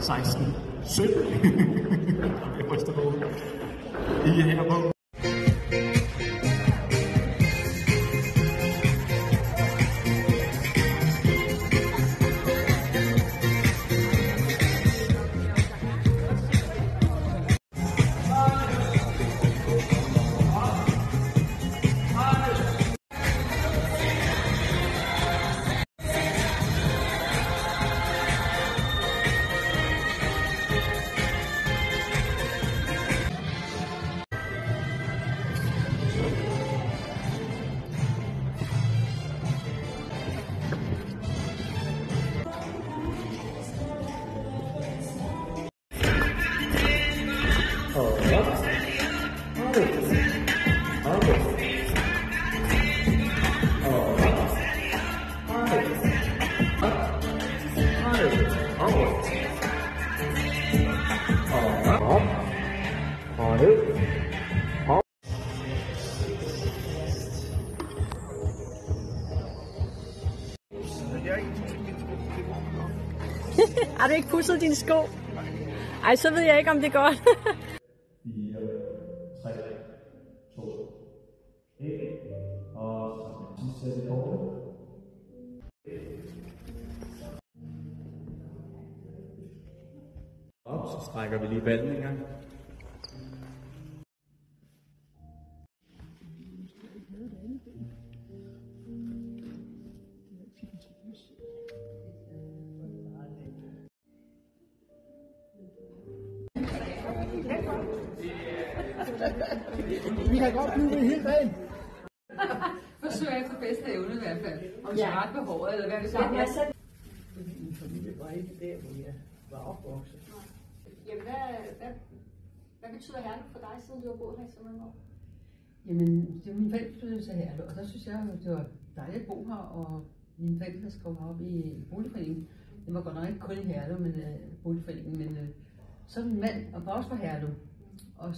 16, 17. Jeg ryster på. Ikke her på. Har du ikke pudset dine sko? Ej, så ved jeg ikke, om det er godt. 4, 3, 2, 1, og sidste sæt i kortet. Og så strækker vi lige ballen en gang. Vi har godt blive helt dagen. Forsøger efter bedste evne i hvert fald. Om jeg ret med håret, eller hvad vi siger. Fordi min familie var ikke der, hvor jeg var opvokset. Jamen, hvad betyder Herlev for dig, siden du har boet her i så mange år? Jamen, det var min forældre flyttede til Herlev, og der synes jeg, det var dejligt at bo her, og mine forældre skrev op i boligforeningen. Det var godt nok ikke kun i Herlev, men boligforeningen, men så er min mand og også fra Herlev. Og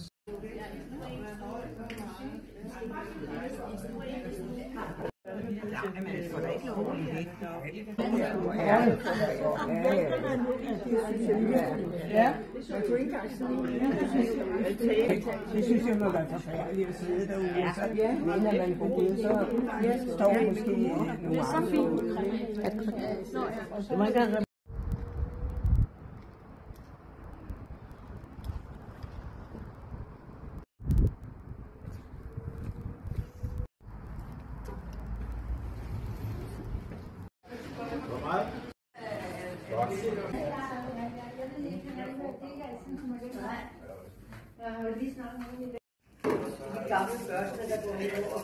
Det synes jeg må være forfærdeligt at sidde derude. Men når man går ud, så står måske nogle andre. Det er så fint. Det må ikke Jeg har jo lige snakket med i dag. De gamle børste, der går ned over.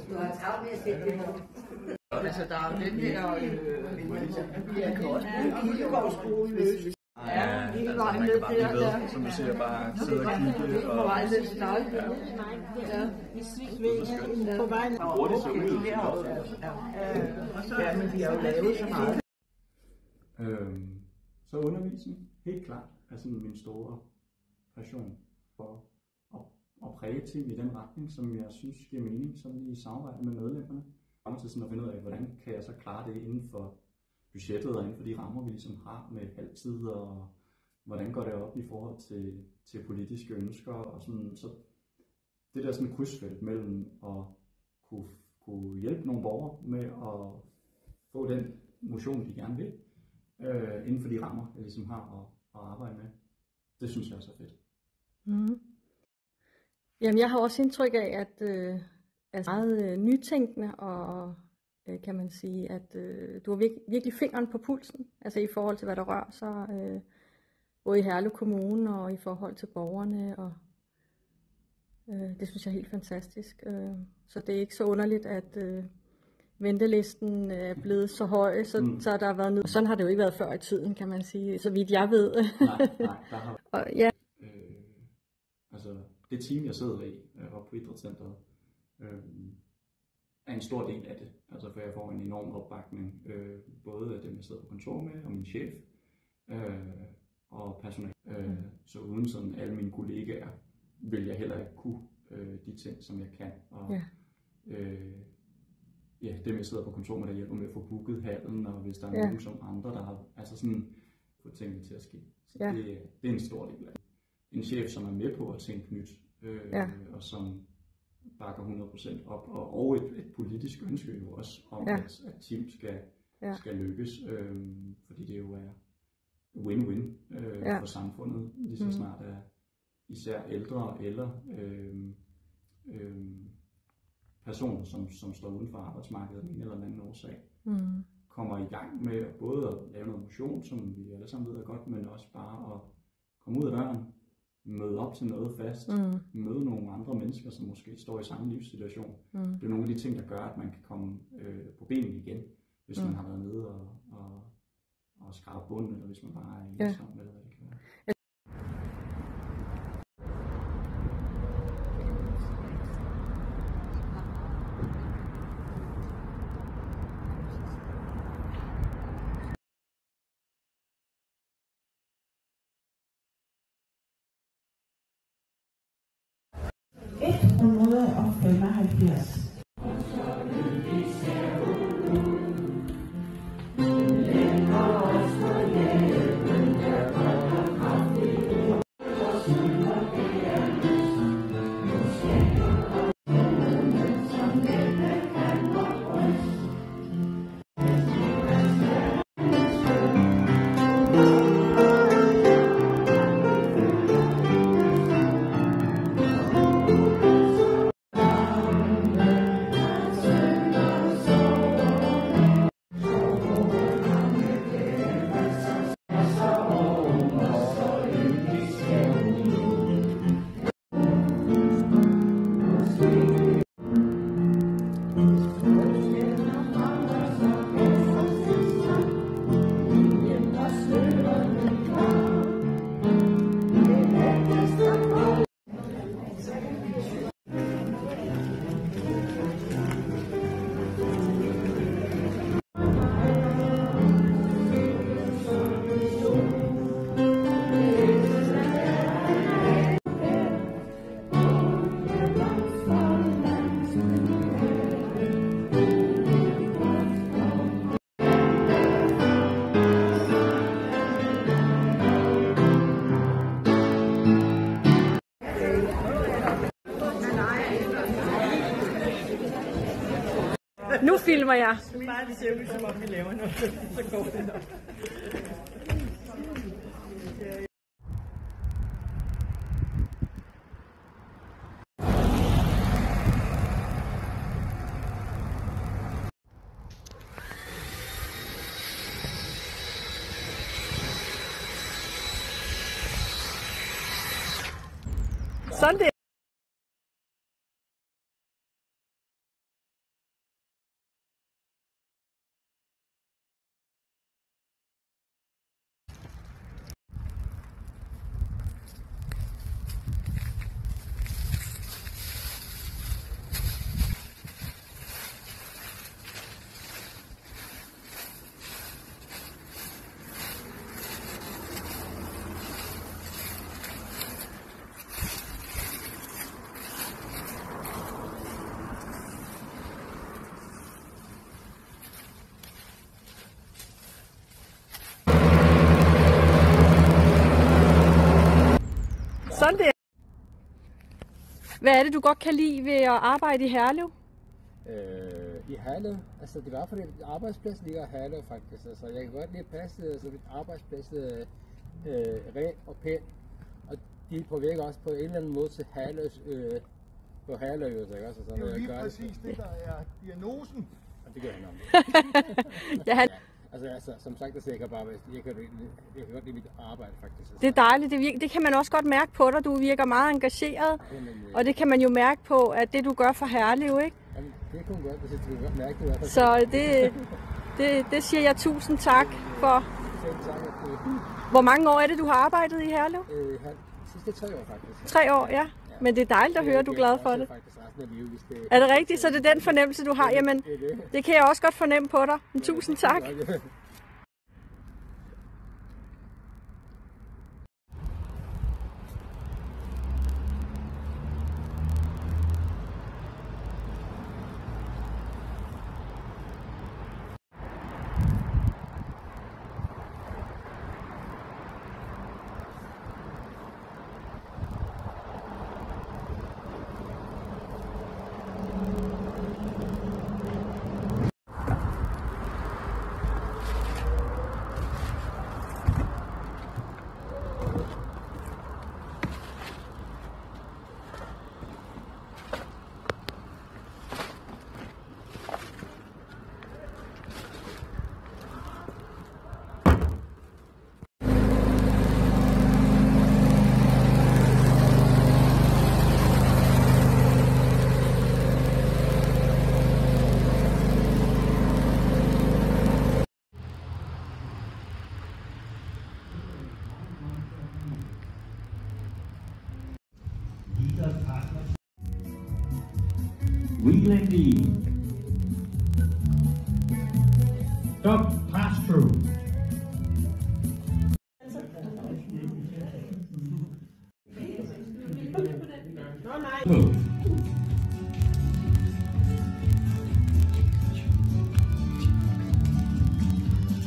Du har travlt med at sætte det på. Altså, der er den der, vi kan også bruge Kildegårdsskole. Ja, hele vejen ned der. Som du siger, bare sidde og kigge. På vej ned til Nørrebro. Ja, i Svingen. På vejen over. Ja, men vi har jo lavet så meget. Så undervisning, helt klart, er sådan min store passion for at præge ting i den retning, som jeg synes giver mening, som i samarbejde med medlemmerne. Jeg til sådan at finde ud af, hvordan kan jeg så klare det inden for budgettet og inden for de rammer, vi ligesom har med halvtid, og hvordan går det op i forhold til politiske ønsker, og sådan, så det der sådan krydsfelt mellem at kunne hjælpe nogle borgere med at få den motion, de gerne vil, inden for de rammer, jeg ligesom har at arbejde med, det synes jeg er så fedt. Mm. Jamen, jeg har også indtryk af, at er meget nytænkende, og kan man sige, at du har virkelig fingeren på pulsen, altså i forhold til, hvad der rører sig, både i Herlev Kommune og i forhold til borgerne, og det synes jeg er helt fantastisk. Så det er ikke så underligt, at ventelisten er blevet så høj, så der har været noget. Sådan har det jo ikke været før i tiden, kan man sige, så vidt jeg ved. Nej, der har... Og, ja. Altså, det team, jeg sidder i oppe på Idrætscenteret, er en stor del af det. Altså, for jeg får en enorm opbakning, både af dem, jeg sidder på kontor med, og min chef, og personale. Så uden sådan alle mine kollegaer, vil jeg heller ikke kunne de ting, som jeg kan. Og, dem, jeg sidder på kontor med, der hjælper med at få booket hallen, og hvis der er nogen som andre, der har altså sådan få tingene til at ske. Så det er en stor del af det. En chef, som er med på at tænke nyt, og som bakker 100% op, og et politisk ønske jo også om, at team skal lykkes, fordi det jo er win-win for samfundet, lige så snart er især ældre eller personer, som står uden for arbejdsmarkedet af en eller anden årsag, kommer i gang med både at lave noget motion, som vi alle sammen ved er godt, men også bare at komme ud af døren, møde op til noget fast, møde nogle andre mennesker, som måske står i samme livssituation. Det er nogle af de ting, der gør, at man kan komme på benene igen, hvis man har været nede og skrabe bunden, eller hvis man bare er ensom, eller hvad det kan være. 175. Nu filmer jeg. Bare det ser ud som om vi laver noget, så går det nok. Sådan det. Sådan det. Hvad er det, du godt kan lide ved at arbejde i Herlev? I Herlev, altså det var fordi arbejdspladsen ligger i Herlev faktisk, altså jeg kan godt lide at passe altså, arbejdsplads rent og pænt, og de påvirker også på en eller anden måde til Herlevs, på Herlev, ikke også? Det er jo lige præcis det, der er diagnosen. Og det gør han om. Ja, han... Altså, som sagt, altså, jeg kan godt lide mit arbejde faktisk. Altså. Det er dejligt, det kan man også godt mærke på dig, du virker meget engageret, og det kan man jo mærke på, at det du gør for Herlev, ikke? Jamen, det kunne godt, det kan godt mærke det. Så det siger jeg tusind tak for. Hvor mange år er det, du har arbejdet i Herlev? Sidste 3 år faktisk. 3 år, ja. Men det er dejligt at høre, at du er glad for det. Er det rigtigt? Så det er den fornemmelse, du har? Jamen, det kan jeg også godt fornemme på dig. Men tusind tak. Wheeling D. Stop pass-through. Move.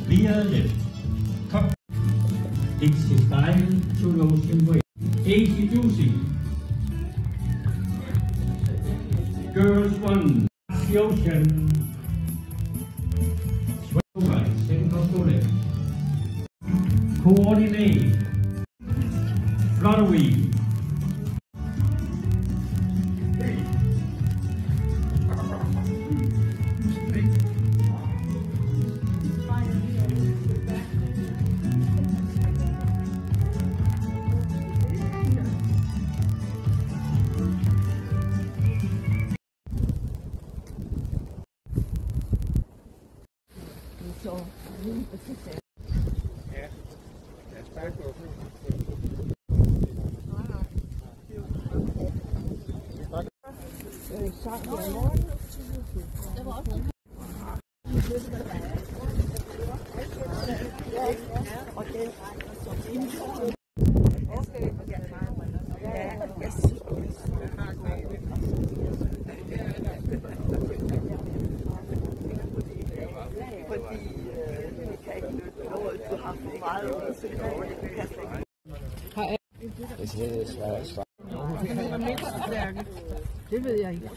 Clear left. Top. It's style to Ocean Way. Easy juicy. Girls 1. The ocean. Swell right. Center to left. Coordinate. Fluttery. Det ved jeg ikke.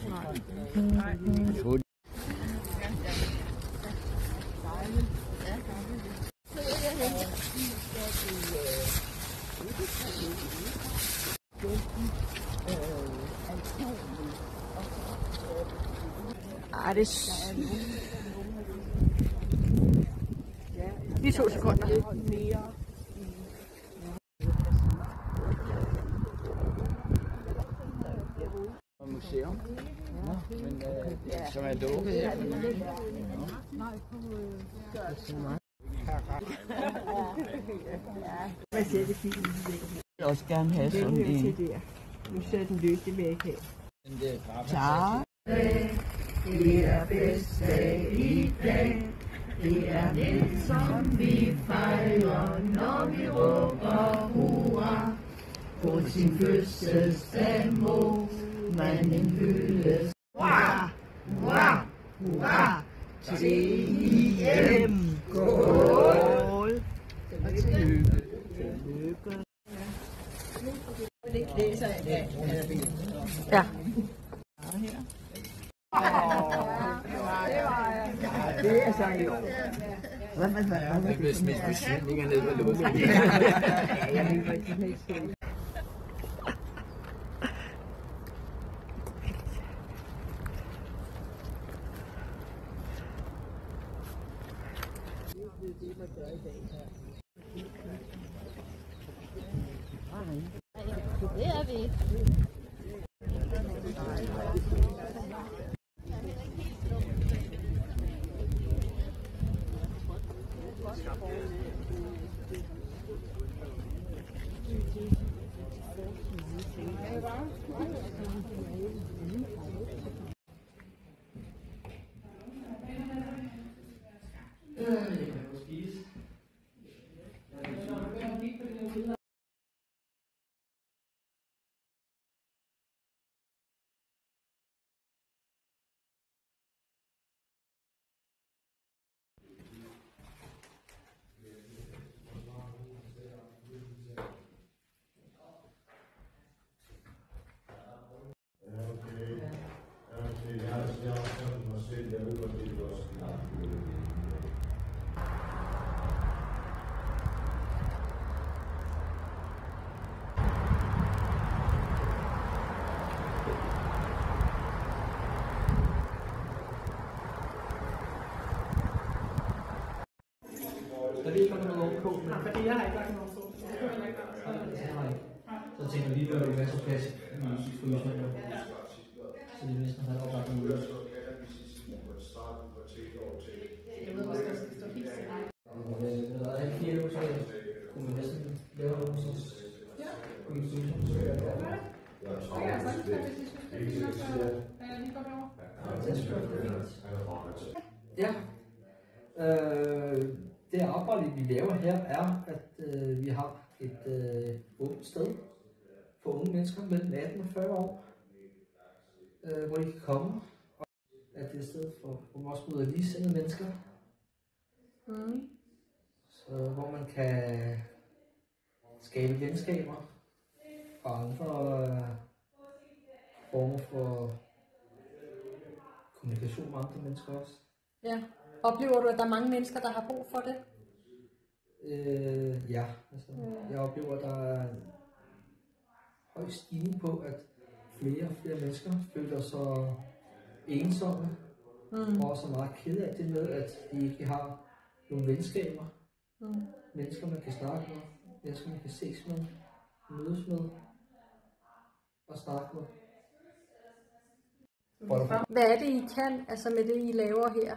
Lige 2 sekunder. Museum, men som er lukket her. Hvad siger det fint? Jeg vil også gerne have sådan en. Nu ser den løs, det vil jeg ikke have. Tak. Det er bedste i dag. Det er det, som vi fejrer, når vi råber hurra. På sin fødselsdag må man en hyldes. Hurra, hurra, hurra, til hjem. Skål. Og tillykke. Ja. Det er sang i år. Jeg blev smidt med svindinger ned på låsen. Jeg ved ikke, hvad det er. Det er vi. Fordi jeg har ikke lagt nogen så. Så tænker jeg lige, at det vil være så plads i frysningen. Så det er næsten har oplagt en mulighed. Jeg ved også, at der skal stå helt stille. Der er alle 4 nu, så kunne man næsten lave noget præcis. Ja. Kunne I synes, så jeg gør det? Ja, jeg har sagt det, hvis I synes, det er fint nok, så er jeg lige godt over. Ja. Det arbejde, vi laver her, er, at vi har et ungt sted for unge mennesker mellem 18 og 40 år, hvor de kan komme, og at det er et sted, hvor man også møder ligesindede mennesker. Så hvor man kan skabe venskaber og andre former for kommunikation med andre mennesker også. Ja. Oplever du, at der er mange mennesker, der har brug for det? Ja, altså, jeg oplever, at der er en høj stigning på, at flere og flere mennesker føler sig ensomme, og også meget kede af det med, at de ikke har nogle venskaber. Mennesker, man kan snakke med, mennesker, man kan ses med, mødes med og snakke med. Hvad er det, I kan, altså med det, I laver her?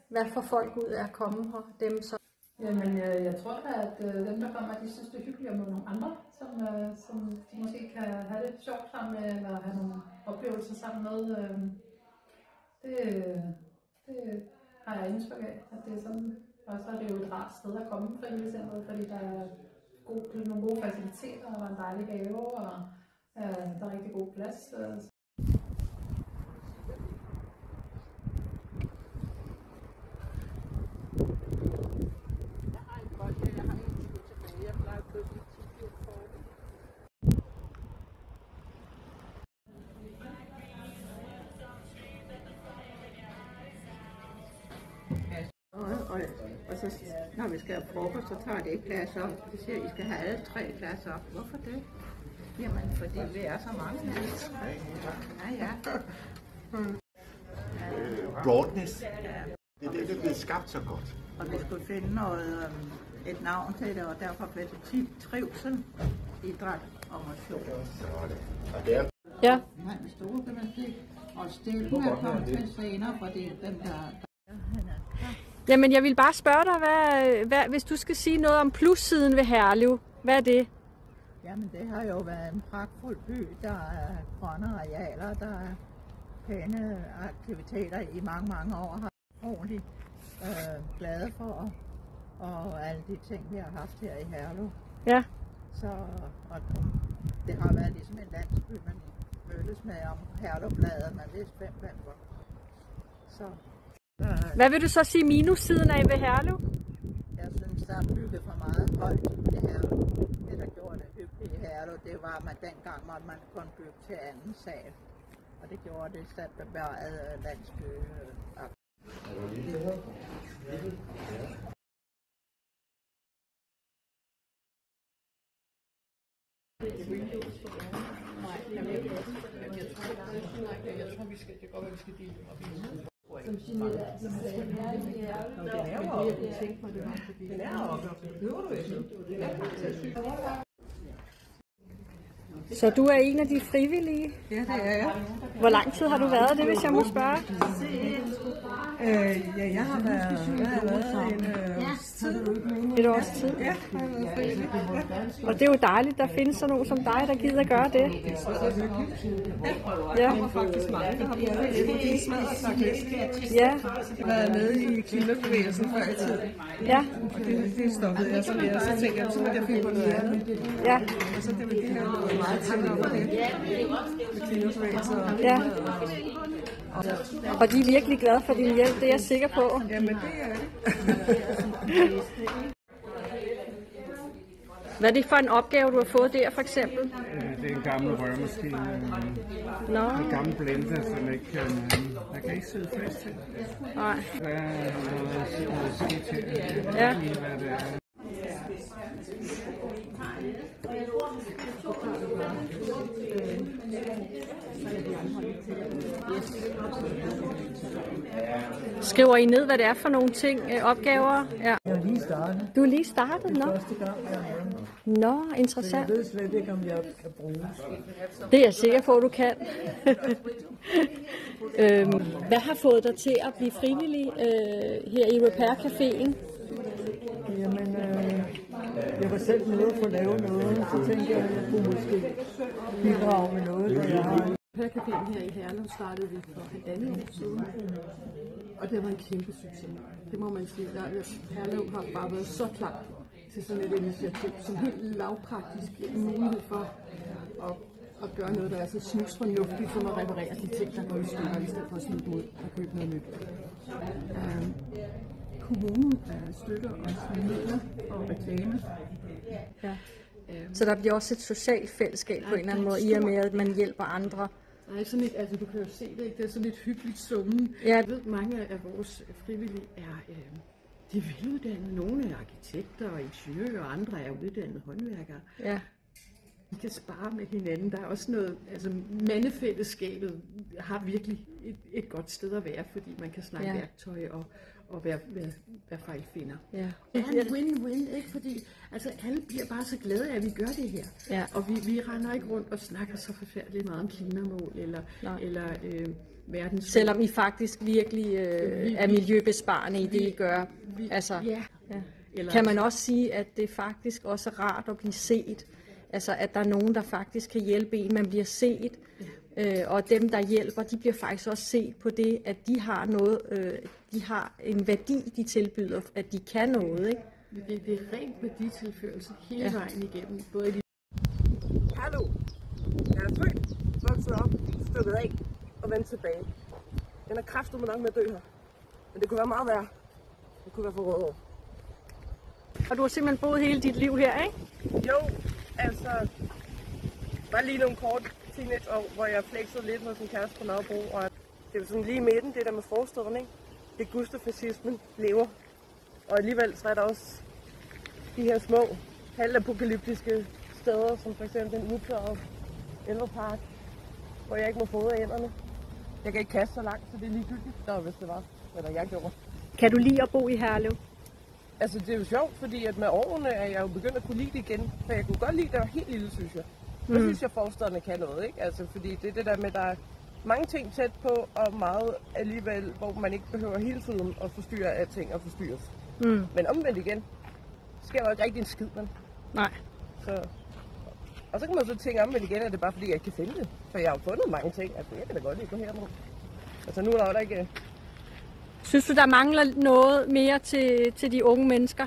Hvad får folk ud af at komme her? Dem, som... Jamen, jeg tror da, at dem, der kommer, de synes, det er hyggeligt at møde nogle andre, som de måske kan have det sjovt sammen med, eller have nogle oplevelser sammen med. Det har jeg indtryk af, at det er sådan. Og så er det jo et rart sted at komme fra Frivilligcentret, fordi der er nogle gode faciliteter, og der er en dejlig have, og der er rigtig god plads. Og så når vi skal have frokost, så tager det ikke plads op. Det siger, at I skal have alle 3 pladser op. Hvorfor det? Jamen, fordi vi er så mange mennesker. Ja. Broadness. Det er det, der bliver skabt så godt. Og vi skulle finde et navn til det, og derfor blev det trivsel, idræt og motion. Ja. Nej, med store gymnastik. Og stillen er kommet til senere, for det er dem, der... Jamen, jeg vil bare spørge dig, hvis du skal sige noget om plussiden ved Herlev. Hvad er det? Jamen, det har jo været en pragtfuld by. Der er grønne arealer, der er pæne aktiviteter i mange år. Har ordentligt glade for, og alle de ting, vi har haft her i Herlev. Ja. Så og det har været ligesom en landsby, man mødtes med om Herlevbladet, man vidste hvem var. Så... Hvad vil du så sige minussiden af ved Herlev? Jeg synes, der er bygget for meget højt i Herlev. Det, der gjorde det hyggeligt i Herlev, det var, at man dengang måtte man kun bygge til anden sal. Og det gjorde det sat bevaret landsby. Jeg tror, vi skal, det går, vi skal dele op i. Som Jeanette sagde, den er i Herlev. Den er jo oppe. Den er oppe. Det behøver du ikke. Så du er en af de frivillige? Ja, det er jeg. Hvor lang tid har du været det, hvis jeg må spørge? Jeg har været en års tid. Et års tid? Ja, jeg har været frivillig. Og det er jo dejligt, der findes sådan nogen som dig, der gider gøre det. Ja, der er faktisk mange, der har Ja. Jeg har været med i klimabevægelsen før i tiden. Ja. Og det stoppede jeg, så tænkte jeg, så må jeg finde på noget andet. Ja. Og så det var det her noget meget tæt op af det. Med klimabevægelsen. Ja. Og de er virkelig glade for din hjælp, det er jeg sikker på. Jamen det er det. Hvad er det for en opgave, du har fået der, for eksempel? Det er en gammel rørmaskine. En gammel blender, som jeg kan ikke sidde fast til. Nej. Der er noget skidt til. Ja. Hvad det er. Skriver I ned, hvad det er for nogle ting, opgaver? Ja. Jeg har lige startet. Du er lige startet, nå? Første gang, jeg er med. Nå, interessant. Så jeg ved slet ikke, om jeg kan bruge. Det er jeg sikker på, at du kan. Hvad har fået dig til at blive frivillig her i Repair Caféen? Jamen, jeg var selv med at få lavet noget, så tænkte jeg, at jeg kunne måske bidrage med noget, der jeg har. Repair-caféen her i Herlev startede vi for 1,5 år siden, og det var en kæmpe succes. Det må man sige. Herlev har bare været så klar til sådan et initiativ, som helt lavpraktisk mulighed for at gøre noget, der er så snusfornuftigt, som at reparere de ting, der går i stykker, i stedet for at smide dem ud og købe noget nyt. Kommunen støtter os med midler og reklame. Ja. Så der bliver også et socialt fællesskab på en eller anden måde, i og med, at man hjælper andre. Nej, sådan et, altså du kan jo se det, ikke? Det er sådan et hyggeligt summen. Ja. Jeg ved, mange af vores frivillige er de er veluddannede. Nogle er arkitekter og ingeniører, og andre er uddannede håndværkere. Ja. Vi kan spare med hinanden. Der er også noget, altså mandefællesskabet har virkelig et godt sted at være, fordi man kan snakke værktøj og være fejlfinder. Ja. Det er en win-win, ikke? Fordi altså, alle bliver bare så glade af, at vi gør det her. Ja. Og vi render ikke rundt og snakker så forfærdeligt meget om klimamål eller verdens... Selvom I faktisk virkelig er miljøbesparende i det, I gør. Altså, kan man også sige, at det faktisk også er rart at blive set? Altså, at der er nogen, der faktisk kan hjælpe en, man bliver set. Og dem, der hjælper, de bliver faktisk også set på det, at de har noget, de har en værdi, de tilbyder, at de kan noget, ikke? Det er rent værditilførelse hele vejen igennem. Både de... Hallo, jeg er født, vokset op, stykket af og vendt tilbage. Den er kraftedeme nok med at dø her, men det kunne være meget værre. Det kunne være for Rødovre. Og du har simpelthen boet hele dit liv her, ikke? Jo, altså, bare lige nogle korte teenageår, hvor jeg flexede lidt hos en kæreste på Nørrebro, og det var sådan lige i midten, det der med forstederne, ikke? Det gustafascismen lever. Og alligevel så er der også de her små, halvapokalyptiske steder, som for eksempel den udplørede Elverpark, hvor jeg ikke må fodre ænderne. Jeg kan ikke kaste så langt, så det er ligegyldigt, hvis det var, eller jeg gjorde. Kan du lide at bo i Herlev? Altså, det er jo sjovt, fordi at med årene er jeg jo begyndt at kunne lide det igen. For jeg kunne godt lide, at det var helt lille, synes jeg. Jeg synes, at forstederne kan noget, ikke? Altså, fordi det er det der med, at der er mange ting tæt på, og meget alligevel, hvor man ikke behøver hele tiden at forstyrre af ting og forstyrres. Men omvendt igen, sker jo ikke rigtig en skid, men. Nej. Så. Og så kan man så tænke omvendt igen, at det er bare fordi, jeg ikke kan finde det. For jeg har jo fundet mange ting, altså jeg kan da godt lide at gå hermed. Altså nu er der ikke... Synes du, der mangler noget mere til de unge mennesker?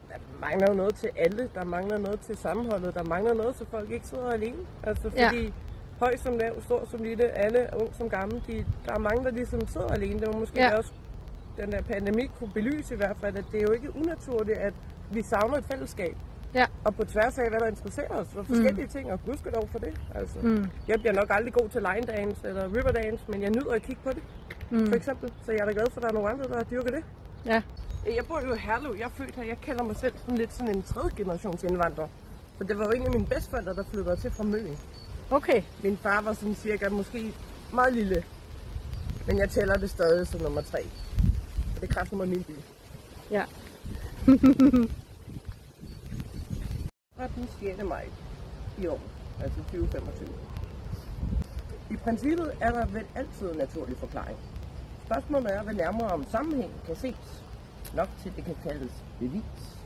Der mangler noget til alle. Der mangler noget til sammenholdet. Der mangler noget, så folk ikke sidder alene. Altså fordi høj som lav, stor som lille, alle ung som gammel, der er mange, der ligesom sidder alene. Det var måske også den der pandemi kunne belyse i hvert fald, at det er jo ikke unaturligt, at vi savner et fællesskab. Ja. Og på tværs af, hvad der interesserer os, og forskellige ting, og gudskelov for det. Altså, jeg bliver nok aldrig god til line dance eller river dance, men jeg nyder at kigge på det. For eksempel. Så jeg er da glad for, at der er nogle andre, der dyrker det. Ja. Jeg bor jo i Herlev. Jeg er født her. Jeg kalder mig selv sådan en tredje generations indvandrer. For det var jo en af mine bedsteforældre, der flyttede til fra Møn. Okay. Min far var sådan cirka måske meget lille. Men jeg tæller det stadig som nummer 3. Og det kræfter mig min by. Ja. Fra den 6. maj i år, altså 2025. I princippet er der vel altid en naturlig forklaring. Spørgsmålet er, hvad nærmere om sammenhæng kan ses, nok til det kan kaldes bevis.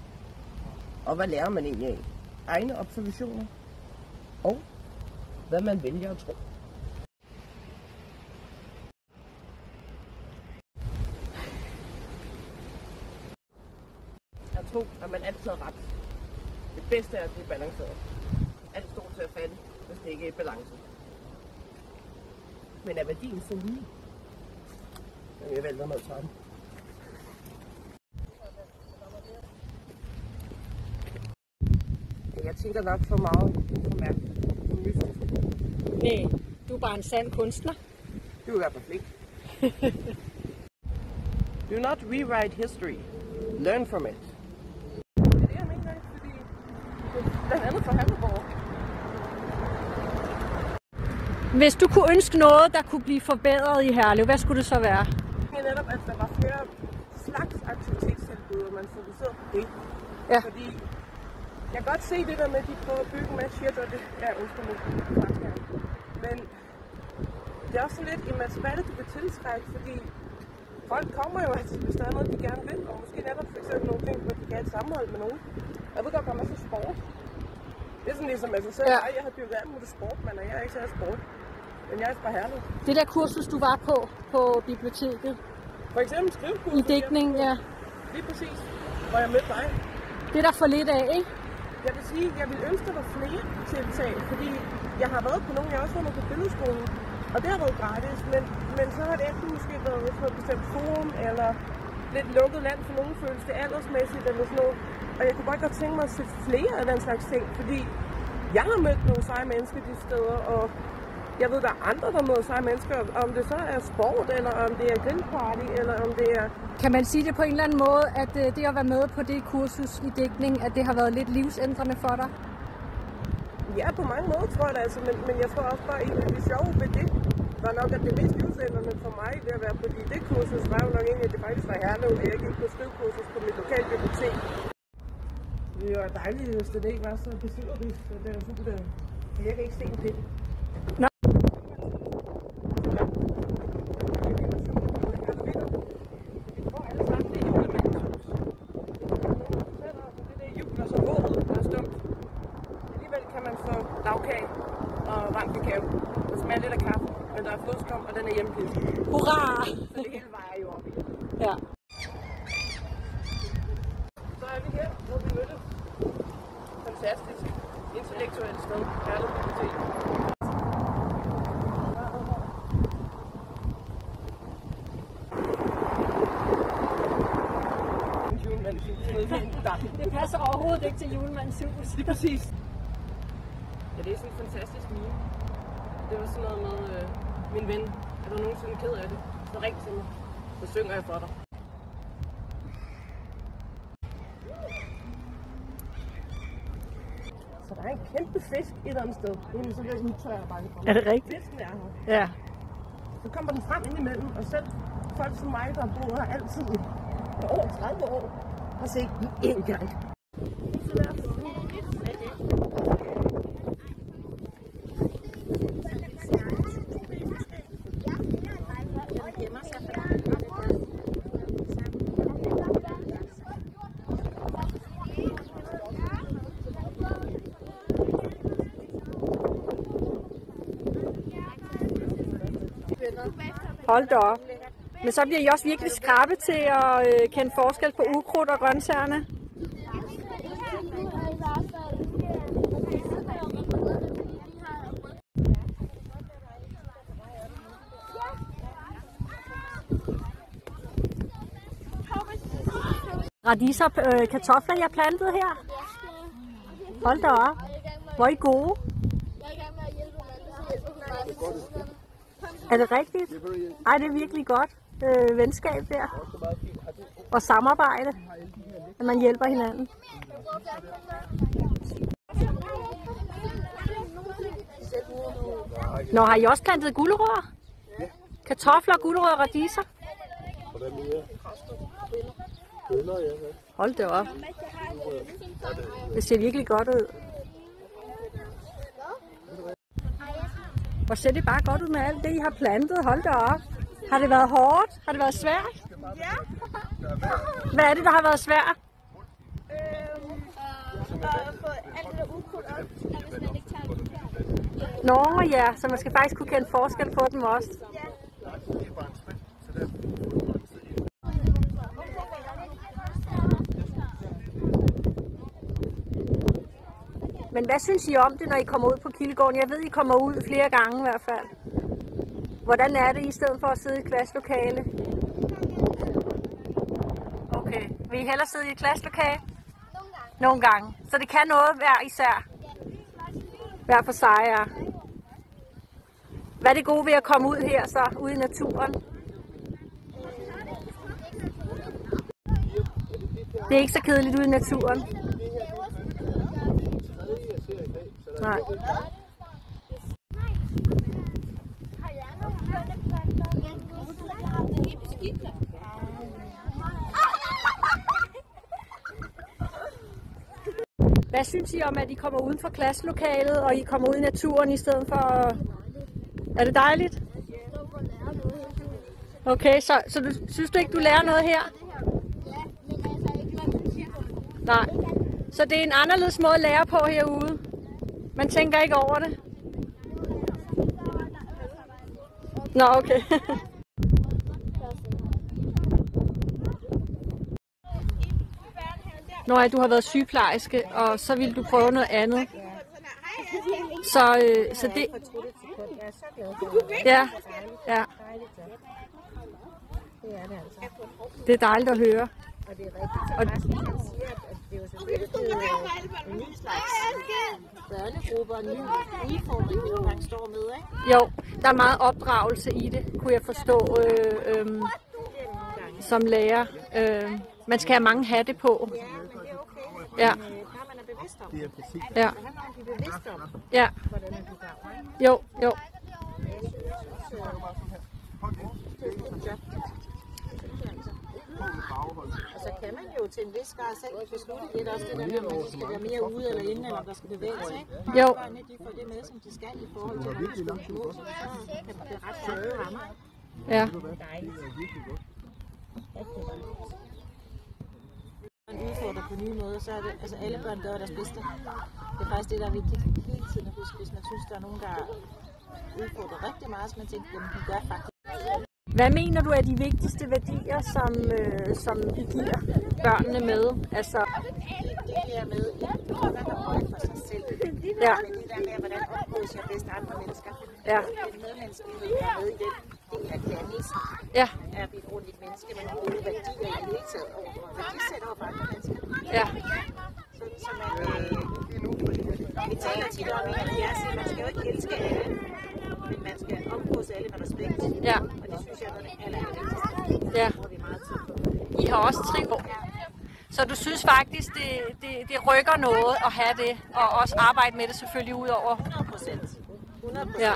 Og hvad lærer man egentlig af? Egne observationer og hvad man vælger at tro. Jeg tror, at man altid har ret. Det bedste er, at det er balanceret. Alt står til at falde, hvis det ikke er i balance. Men er værdien så lige? Men jeg vælger med trappen. Jeg tænker nok for meget for mærkeligt. For mystisk. Nej, du er bare en sand kunstner. Du er i hvert fald flink. Do not rewrite history. Learn from it. Det er det, jeg mener, fordi blandt andet for Hammerborg. Hvis du kunne ønske noget, der kunne blive forbedret i Herlev, hvad skulle det så være? Det er netop, at der var flere slags aktivitetstilbud, og man fokuserede på det. Ja. Fordi jeg kan godt se det der med, at de prøver at bygge en masse shit, og det er undskyld. Men det er også sådan lidt, hvad er det, du vil tiltrække? Fordi folk kommer jo altid, hvis der er noget, de gerne vil, og måske netop for eksempel nogle ting, hvor de kan have et sammenhold med nogen. Jeg ved godt, der er masser af sport. Det er sådan ligesom, at jeg har dyrket alt muligt sport, men jeg er ikke så sport. Men jeg er fra Herlev. Det der kursus, du var på biblioteket? For eksempel skrivekursus. I digtning, ja. Lige præcis, hvor jeg mødte dig. Det er der for lidt af, ikke? Jeg vil sige, at jeg vil ønske, at der var flere tiltag, fordi jeg har været på nogle, jeg har også været på billedskolen, og det har været gratis, men så har det enten måske været på et bestemt forum, eller lidt lukket land, for nogen føles det aldersmæssigt, eller sådan noget. Og jeg kunne godt tænke mig at se flere af den slags ting, fordi jeg har mødt nogle seje mennesker de steder, og jeg ved, der er andre, der møder seje mennesker, om det så er sport, eller om det er grillparty, eller om det er... Kan man sige det på en eller anden måde, at det at være med på det kursus i digtning, at det har været lidt livsændrende for dig? Ja, på mange måder tror jeg det altså, men jeg tror også bare, at det sjove ved det var nok, at det mest livsændrende for mig ved at være på det kursus, var jo nok egentlig, at det faktisk var Herlev, at jeg gik på skrivekursus på mit lokale bibliotek. Det var dejligt, hvis det ikke var så besøgerigt, så det var super, jeg kan ikke se en pind. Nå. Lavkage og varm kakao. Der smager lidt af kaffe, men der er flødeskum, og den er hjemmepillet. Hurra! Så det hele vejer jo op i. Ja. Så er vi her, hvor vi mødte. Fantastisk. Intellektuelt sted. Herlev Bibliotek. Det passer overhovedet ikke til julemandens hus. Lige præcis. Ja, det er sådan en fantastisk mine. Det var sådan noget med, min ven, er du nogensinde ked af det? Så ring til mig, så synger jeg for dig. Så der er en kæmpe fisk et eller andet sted. Så bliver den tør jeg bare lige for mig. Er det rigtigt? Fisken er her. Ja. Så kommer den frem indimellem, og selv folk som mig, der har boet her altid i over 30 år, har set den én gang. Så derfor. Hold da op. Men så bliver I også virkelig skrappe til at kende forskel på ukrudt og grøntsagerne. Radiser, kartofler, jeg har plantet her. Hold da op. Hvor er I gode? Er det rigtigt? Ej, det er virkelig godt venskab der. Og samarbejde, at man hjælper hinanden. Nå, har I også plantet gulerødder? Kartofler, gulerødder og radiser? Hold da op. Det ser virkelig godt ud. Hvor ser det bare godt ud med alt det, I har plantet. Hold da op. Har det været hårdt? Har det været svært? Ja. Hvad er det, der har været svært? At få alt det der ukrudt op, hvis man ikke tager det. Nå ja, så man skal faktisk kunne kende forskel på dem også. Ja. Men hvad synes I om det, når I kommer ud på Kildegården? Jeg ved, I kommer ud flere gange i hvert fald. Hvordan er det i stedet for at sidde i et klasselokale? Okay, vil I hellere sidde i et klasselokale? Nogle gange. Så det kan noget hver især? Hver for sig, ja. Hvad er det gode ved at komme ud her så, ude i naturen? Det er ikke så kedeligt ude i naturen. Nej. Hvad synes I om, at I kommer uden for klasselokalet, og I kommer ud i naturen i stedet for... Er det dejligt? Okay, så du synes du ikke, du lærer noget her? Nej. Så det er en anderledes måde at lære på herude? Man tænker ikke over det? Nå, okay. Nå ja, du har været sygeplejerske, og så vil du prøve noget andet. Så det... Ja, ja. Det er dejligt at høre. Og det er rigtigt, som Martin siger, at det er jo selvfølgelig en ny slags børnegrupper og nye udfordringer, man står med, ikke? Jo, der er meget opdragelse i det, kunne jeg forstå som lærer. Man skal have mange hatte på. Ja, men det er okay. Ja. Bare man er bevidst om. Ja. Det handler om at blive bevidst om, Ja. hvordan man kan gøre, ikke? Jo, jo. Og så kan man jo til en vis grad selv beslutte lidt også det der, om man skal være mere ude eller inde, eller om der skal bevæge sig, ikke? Jo. Børnene, de får det med, som de skal i forhold til, når man skal gå, så kan man blive ret glade rammer. Ja. Dejligt. Man udfordrer på nye måder, så er det, altså alle børn gør deres bedste. Det er faktisk det, der er vigtigt hele tiden at huske, hvis man synes, der er nogen, der udfordrer rigtig meget, så man tænker, jamen de gør faktisk. Hvad mener du er de vigtigste værdier, som I giver børnene med? Altså... Det giver med, at man kan holde for sig selv. Ja. Men det der med, hvordan opgås jeg bedst andre mennesker. Ja. Den medmenneskelighed, der er med i den del af dannelsen, Ja. er at blive et ordentligt menneske med nogle gode værdier i det hele taget overfor. Værdisæt over for andre mennesker. Ja. Så man, vi taler tit om, at man skal jo ikke elske alle, men man skal omgås alle med respekt. Ja. Og det synes jeg er det allervigtigste. Ja. I har også triv. Så du synes faktisk, det rykker noget at have det, og også arbejde med det selvfølgelig ud over? 100%. 100%. Ja.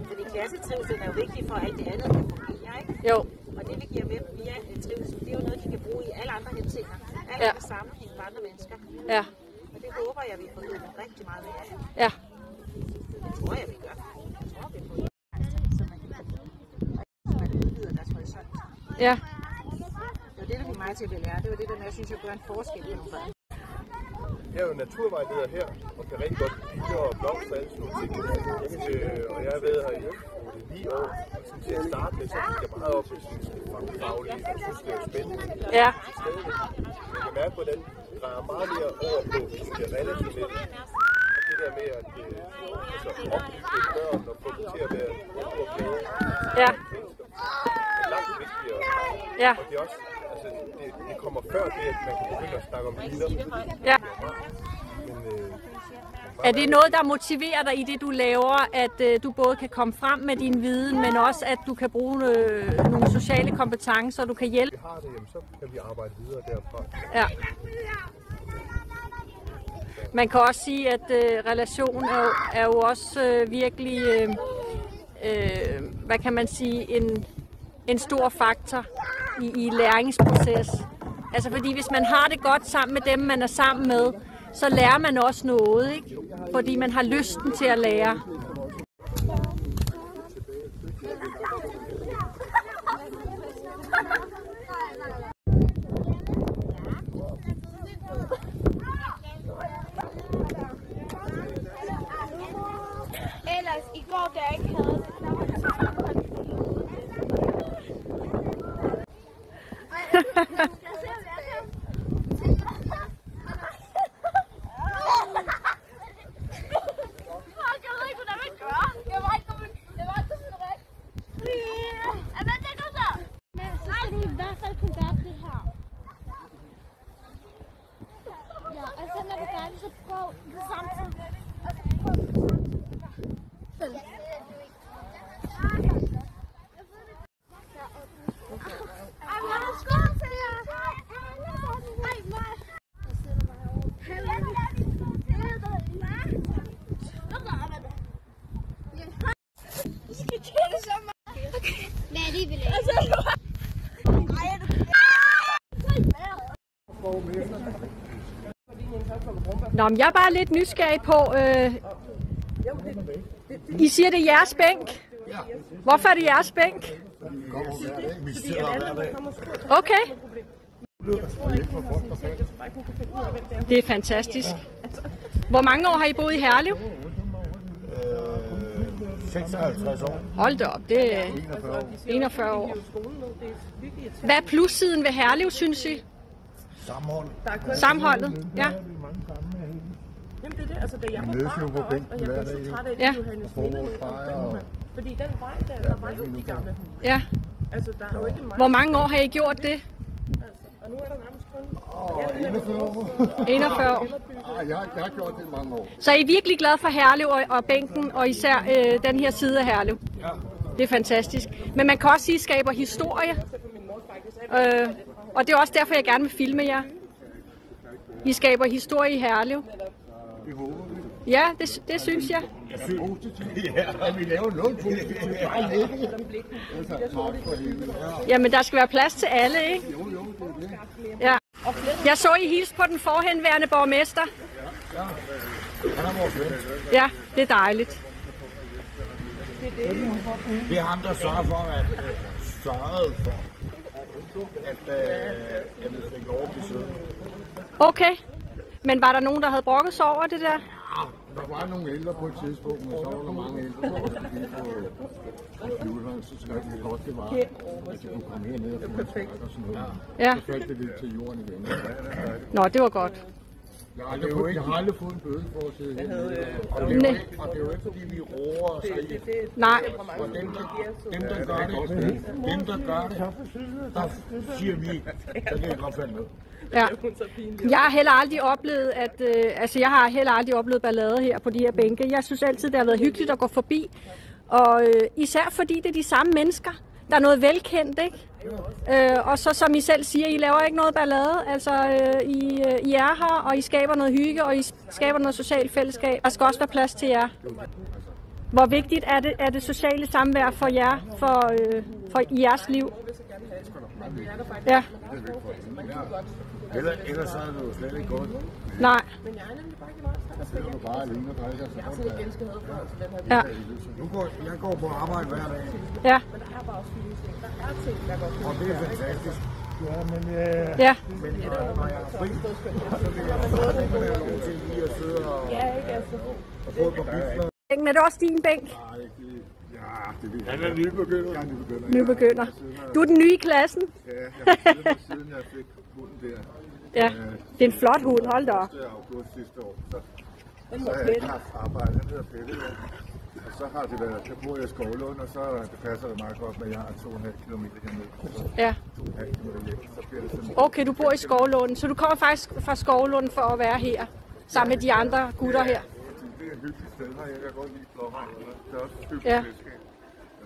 Fordi klassetrivsel er jo vigtigt for, at alt det andet kan fungere, ikke? Jo. Og det vi giver med via trivsel, det er jo noget, de kan bruge i alle andre henseender. Alle andre sammenhæng med andre mennesker. Ja. Og det håber jeg, vi får ud rigtig meget af. Ja. Det tror jeg, vi gør. Jeg tror, vi får ud så man udvider deres horisont. Ja. Det var det, der fik mig til at lære. Det var det, der med, jeg synes, jeg gør en forskel i nogle børn. Jeg er jo naturvejleder her, og kan rigtig godt lide og blomster og alle sådan nogle ting. Og jeg har været her i 9 år, og sådan til at starte med, så gik jeg meget op i fagligt, og synes, det er spændende. Ja. Jeg kan mærke, hvordan det drejer meget mere over på det relationelle. Og det der med at opbygge børn og få dem til at være uafhængige. Ja. Det er langt vigtigere. Ja. Og det er også, altså, det kommer før det, at man kan begynde at snakke om biler. Ja. Men, er det noget, der motiverer dig i det, du laver, at du både kan komme frem med din viden, men også at du kan bruge nogle sociale kompetencer, og du kan hjælpe? Vi har det, jamen, så kan vi arbejde videre derfra. Ja. Man kan også sige, at relation er jo også virkelig, hvad kan man sige, en stor faktor i læringsproces. Altså fordi hvis man har det godt sammen med dem, man er sammen med, så lærer man også noget, ikke? Fordi man har lysten til at lære. Ellers i går, da jeg ikke havde det, der var det så Nå, men jeg er bare lidt nysgerrig på, I siger, det er jeres bænk. Hvorfor er det jeres bænk? Okay. Det er fantastisk. Hvor mange år har I boet i Herlev? 56 år. Hold da op, det er 41 år. Hvad er plussiden ved Herlev, synes I? Sammenhold. Sammenholdet, ja. Jamen det er det, altså da jeg var barn og jeg blev så træt af, at de ville have en stille med. Fordi den vej der var jo de gamle huse. Ja. Altså der er jo ikke mange. Hvor mange år har I gjort det? Altså, og nu er der nærmest kun... 41 år. 41 år. Jeg har gjort det i mange år. Så er I virkelig glad for Herlev og bænken, og især den her side af Herlev? Ja. Det er fantastisk. Men man kan også sige, at I skaber historie. Og det er også derfor, jeg gerne vil filme jer. I skaber historie i Herlev. Det håber vi. Ja, det synes jeg. Ja, vi laver noget positivt. Jamen, der skal være plads til alle, ikke? Jo, det er det. Ja. Jeg så I hilse på den forhenværende borgmester. Ja, han er vores ven. Ja, det er dejligt. Det er ham, der sørger for, at jeg fik lov at besøge. Okay. Men var der nogen, der havde brokket sig over det der? Ja, der var nogle ældre på et tidspunkt, men så var der mange ældre, der også gik på computeren, så skrev det godt, det var, at de kunne komme herned og få en snak og sådan noget. Ja. Så faldt det lidt til jorden igen. Nå, det var godt. Jeg har aldrig fået en bøde for at sidde hernede. Og det er jo ikke, fordi vi roer og skriger. Nej. Og dem, der gør det, der siger vi, så kan jeg godt falde med. Ja. Jeg har heller aldrig oplevet, jeg har heller aldrig oplevet ballade her på de her bænke. Jeg synes altid, det har været hyggeligt at gå forbi. Og især fordi det er de samme mennesker. Der er noget velkendt, ikke? Og så som I selv siger, I laver ikke noget ballade. Altså, I er her, og I skaber noget hygge, og I skaber noget socialt fællesskab. Der skal også være plads til jer. Hvor vigtigt er det sociale samvær for jer, for jeres liv? Ja. Ellers så er det jo slet ikke godt. Nej. Men jeg er nemlig bare ikke meget. Så er du bare alene og drikker. Jeg har sådan et ganske hadforhold til den Ja. her. Jeg går på arbejde hver dag. Ja. Men der er bare også fine ting. Der er ting, der går fint. Og det er fantastisk. Ja, men ja. Men når jeg er fri, så vil jeg have lov til lige at sidde og få et par bifler. Men er det også din bænk? Han er nybegynder. Nybegynder. Du er den nye i klassen? Ja, jeg har siddet siden jeg fik hunden der. Ja, det er en flot hund, hold da op. Det er august sidste år, så har jeg ikke haft arbejde, den hedder Pelle. Og så har det været, jeg bor i Skovlund, og så det passer det meget godt, men jeg har 2,5 kilometer hernede. Ja. 2,5 kilometer hjem, så bliver det sådan. Okay, du bor i Skovlunden, så du kommer faktisk fra Skovlunden for at være her, sammen med de andre gutter her. Det er et hyggeligt sted her, jeg kan godt lide Blåvej. Det er også et hyggeligt fællesskab.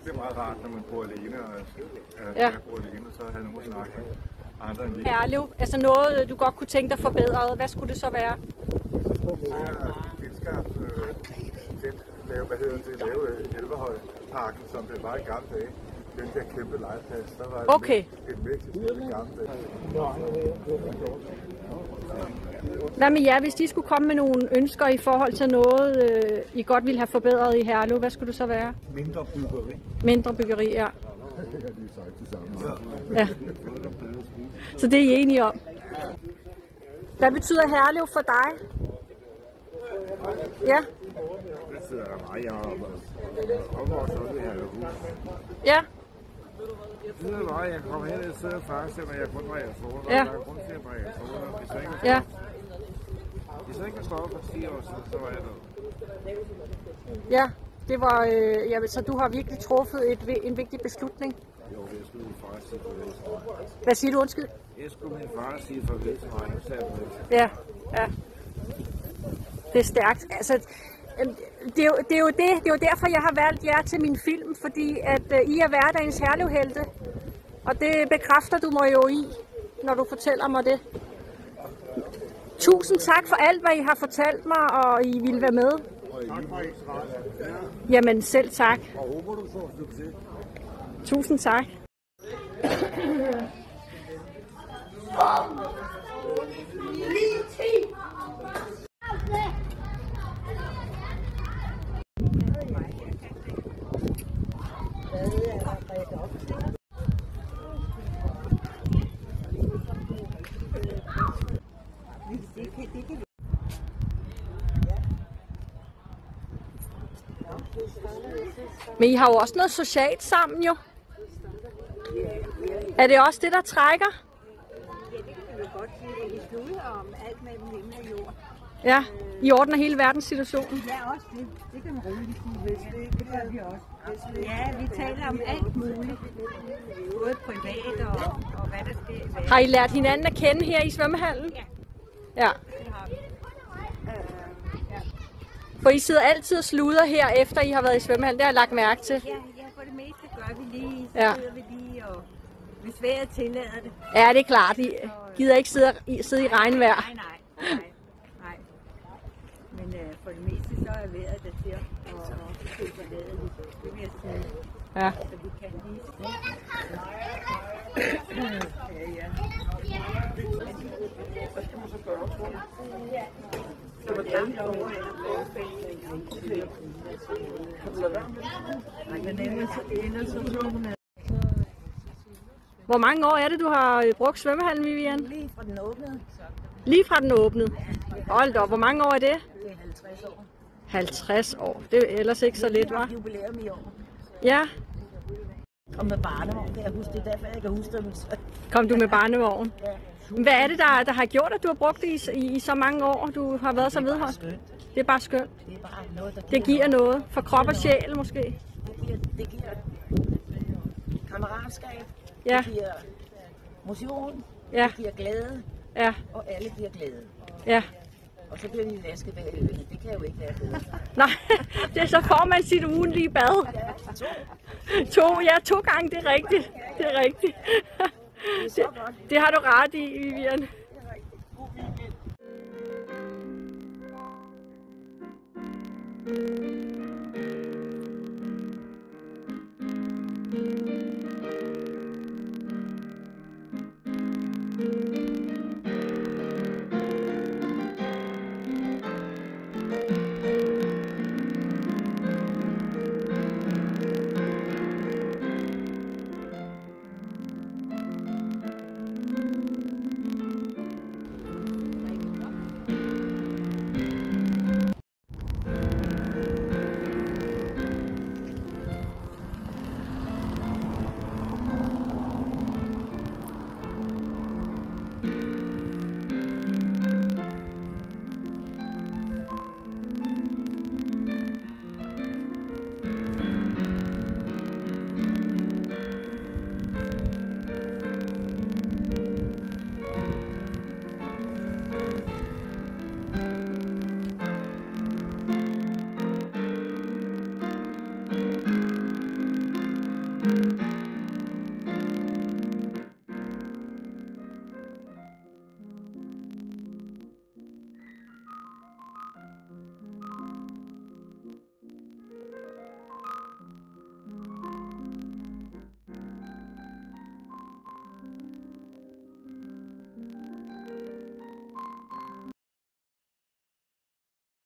Det er meget rart, når man bor alene, og jeg bor alene, så har jeg nogen at snakke med andre end lige. Herlev, altså noget, du godt kunne tænke dig forbedret, hvad skulle det så være? Lave Elverhøjparken, som det var i gamle dage. Den der kæmpe legeplads, der var et vigtigt sted i gamle dage. Hvad med jer, hvis de skulle komme med nogle ønsker i forhold til noget, I godt ville have forbedret i Herlev, hvad skulle det så være? Mindre byggeri. Mindre byggeri, ja. Det har de sagt det samme. Ja. Så det er I enige om. Hvad betyder Herlev for dig? Ja. Det betyder meget, jeg har opvokset op i Herlev. Ja. Det betyder meget, jeg kommer hen og sidder far, selvom jeg kun drikker soda. Ja. Der er grund til at drikke soda. Hvis jeg ikke var stoppet for 10 år siden, så var jeg der. Ja, det var, så du har virkelig truffet en vigtig beslutning. Jo, jeg skulle min far sige farvel til mig. Hvad siger du, undskyld? Jeg skulle min far sige farvel til mig, så jeg ja. Det er stærkt. Altså, det er jo derfor, jeg har valgt jer til min film, fordi at I er hverdagens Herlevhelte. Og det bekræfter du mig jo i, når du fortæller mig det. Tusind tak for alt, hvad I har fortalt mig, og I ville være med. Jamen, selv tak. Tusind tak. Men I har jo også noget socialt sammen, jo. Er det også det, der trækker? Ja, det kan vi godt sige. Vi slutter om alt mellem himmel og jord. Ja, I ordner hele verdenssituationen. Ja, også det. Det kan man roligt sige. Det gør vi også. Ja, vi taler om alt muligt. Både privat og hvad der sker. Har I lært hinanden at kende her i svømmehallen? Ja. Ja. Det har vi. For I sidder altid og sluder her, efter I har været i svømmehallen. Det har jeg lagt mærke til. Ja, for det meste gør vi lige. Så Ja. sidder vi lige, og hvis vejret tillader det. Ja, det er klart. I gider ikke sidde i regnvejr. Nej. Men for det meste så er vejret der til at købe vejret lidt. Det vil jeg sige. Ja. Så vi kan lige se. Ja. Hvad skal man så gøre, tror du? Så var det alle over Hvor mange år er det, du har brugt svømmehallen, Vivian? Lige fra den åbnede. Lige fra den åbnede? Hold op, hvor mange år er det? Det er 50 år. 50 år. Det er ellers ikke så lidt, hva'? Jubilæum i år. Ja. Og med barnevogn, kan jeg huske det. Derfor jeg kan huske det. Kom du med barnevogn? Ja. Hvad er det, der har gjort, at du har brugt det i så mange år, du har været så vedholdt? Det er bare skønt. Det er bare noget, der Det giver noget. For krop og sjæl måske. Det giver kammeratskab. Ja. Det giver motion. Ja. Det giver glæde. Ja. Og alle giver glæde. Ja. Og så bliver vi vasket bag ølene. Det kan jo ikke være bedre. Nej, så får man sit ugenlige bad. Ja, 2 gange, det er rigtigt. Det er rigtigt. Det har du ret i, Vivian. Thank you.